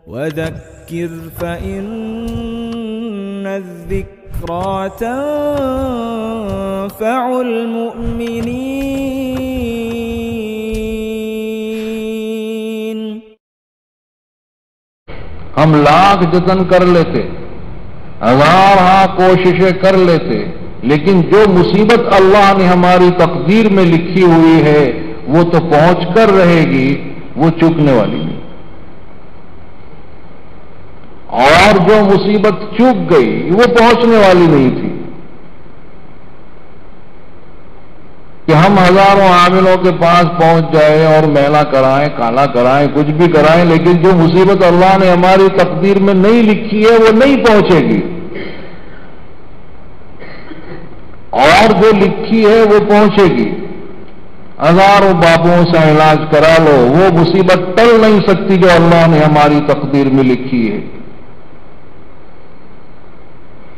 وذكر فإن الذكرى تنفع المؤمنين. ہم لاکھ جتن کر لیتے، ہزار کوششیں کر لیتے، لیکن جو مصیبت اللہ نے ہماری تقدیر میں لکھی ہوئی ہے وہ تو پہنچ کر رہے گی، وہ چکنے والی نہیں. اور جو مصیبت چک گئی وہ پہنچنے والی نہیں تھی. کہ ہم ہزاروں عاملوں کے پاس پہنچ جائیں اور میلا کرائیں، کالا کرائیں، کچھ بھی کرائیں، لیکن جو مصیبت اللہ نے ہماری تقدیر میں نہیں لکھی ہے وہ نہیں پہنچے گی، اور جو لکھی ہے وہ پہنچے گی. ہزاروں بابوں سے علاج کرا لو، وہ مصیبت ٹل نہیں سکتی جو اللہ نے ہماری تقدیر میں لکھی ہے.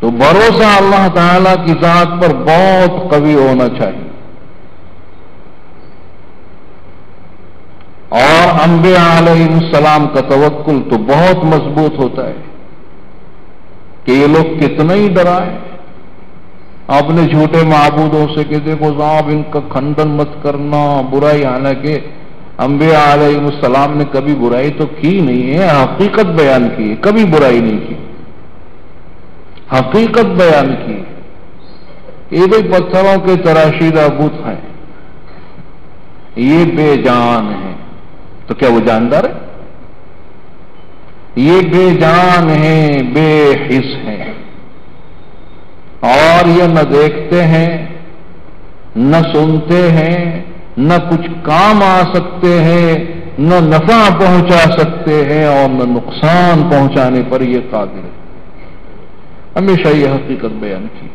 تو بھروسہ اللہ تعالی کی ذات پر بہت قوی ہونا چاہیے. اور انبیاء علیہ السلام کا توکل تو بہت مضبوط ہوتا ہے کہ یہ لوگ کتنا ہی ڈرائیں اپنے جھوٹے معبودوں سے کہ دیکھو صاحب ان کا کھنڈن مت کرنا، برائی. حالانکہ انبیاء علیہ السلام نے کبھی برائی تو کی نہیں ہے، حقیقت بیان کی ہے، کبھی برائی نہیں کی، حقیقت بیان کی. یہ بھی پتھروں کے تراشیدہ بت ہیں، یہ بے جان ہیں، تو کیا وہ جاندار ہے؟ یہ بے جان ہیں، بے حس ہیں، اور یہ نہ دیکھتے ہیں، نہ سنتے ہیں، نہ کچھ کام آ سکتے ہیں، نہ نفع پہنچا سکتے ہیں، اور نہ نقصان پہنچانے پر یہ قادر ہے. ہمیشہ یہ حقیقت بیان کی.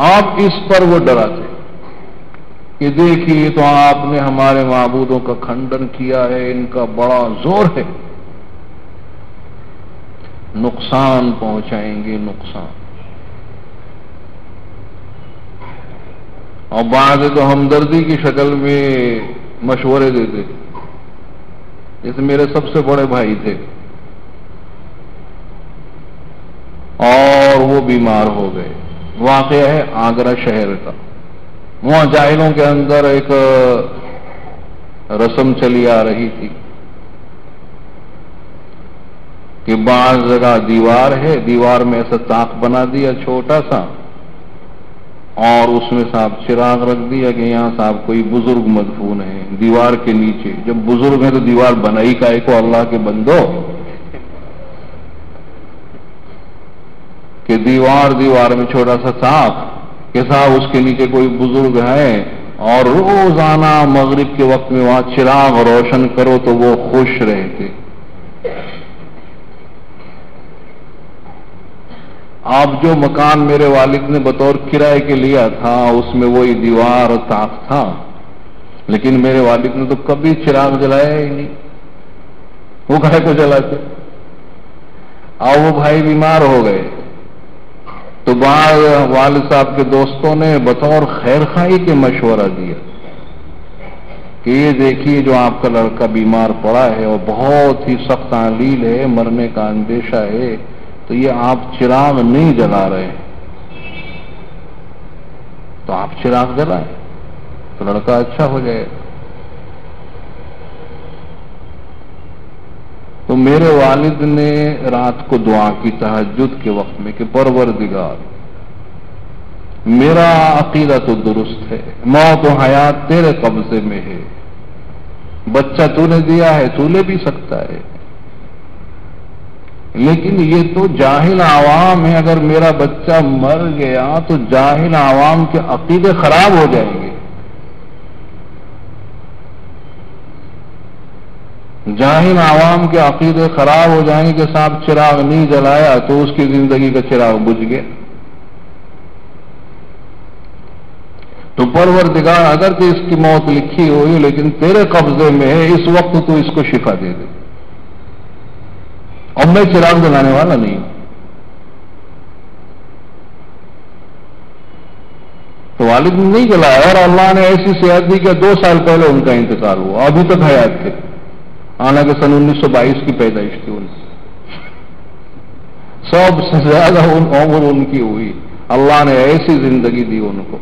آپ اس پر وہ ڈراتے کہ دیکھیے تو آپ نے ہمارے معبودوں کا کھنڈن کیا ہے، ان کا بڑا زور ہے، نقصان پہنچائیں گے، نقصان. اور بعض تو ہمدردی کی شکل میں مشورے دیتے. جیسے میرے سب سے بڑے بھائی تھے اور وہ بیمار ہو گئے. واقعہ ہے آگرہ شہر کا. وہاں جاہلوں کے اندر ایک رسم چلی آ رہی تھی کہ بعض جگہ دیوار ہے، دیوار میں ایسا طاق بنا دیا چھوٹا سا، اور اس میں صاحب چراغ رکھ دیا کہ یہاں صاحب کوئی بزرگ مدفون ہے دیوار کے نیچے. جب بزرگ ہے تو دیوار بنائی کائے کو اللہ کے بندو، کہ دیوار میں چھوٹا سا طاق کہ صاحب اس کے نیچے کوئی بزرگ ہے، اور روزانہ مغرب کے وقت میں وہاں چراغ روشن کرو تو وہ خوش رہتے. آپ جو مکان میرے والد نے بطور کرائے کے لیا تھا اس میں وہی دیوار اور طاق تھا، لیکن میرے والد نے تو کبھی چراغ جلایا ہی نہیں. وہ کہے کو جلاتے. اور وہ بھائی بیمار ہو گئے تو بعض والد صاحب کے دوستوں نے بطور خیر خواہی کے مشورہ دیا کہ یہ دیکھیے جو آپ کا لڑکا بیمار پڑا ہے اور بہت ہی سخت علیل ہے، مرنے کا اندیشہ ہے، تو یہ آپ چراغ نہیں جلا رہے، تو آپ چراغ جلائیں تو لڑکا اچھا ہو جائے. تو میرے والد نے رات کو دعا کی تہجد کے وقت میں کہ پروردگار میرا عقیدہ تو درست ہے، موت و حیات تیرے قبضے میں ہے، بچہ تو نے دیا ہے، تو لے بھی سکتا ہے، لیکن یہ تو جاہل عوام ہے، اگر میرا بچہ مر گیا تو جاہل عوام کے عقیدے خراب ہو جائیں گے. جاہل عوام کے عقیدے خراب ہو جائیں گے کہ صاحب چراغ نہیں جلایا تو اس کی زندگی کا چراغ بجھ گیا. تو پروردگار اگر تو اس کی موت لکھی ہوئی لیکن تیرے قبضے میں ہے، اس وقت تو اس کو شفا دے دے، اور میں چراغ جلانے والا نہیں ہوں. تو والد نے نہیں جلایا، اور اللہ نے ایسی صحت دی کہ 2 سال پہلے ان کا انتقال ہوا، ابھی تک حیات تھے. حالانکہ سن 1922 کی پیدائش تھی ان کی. سب سے زیادہ عمر ان کی ہوئی. اللہ نے ایسی زندگی دی ان کو.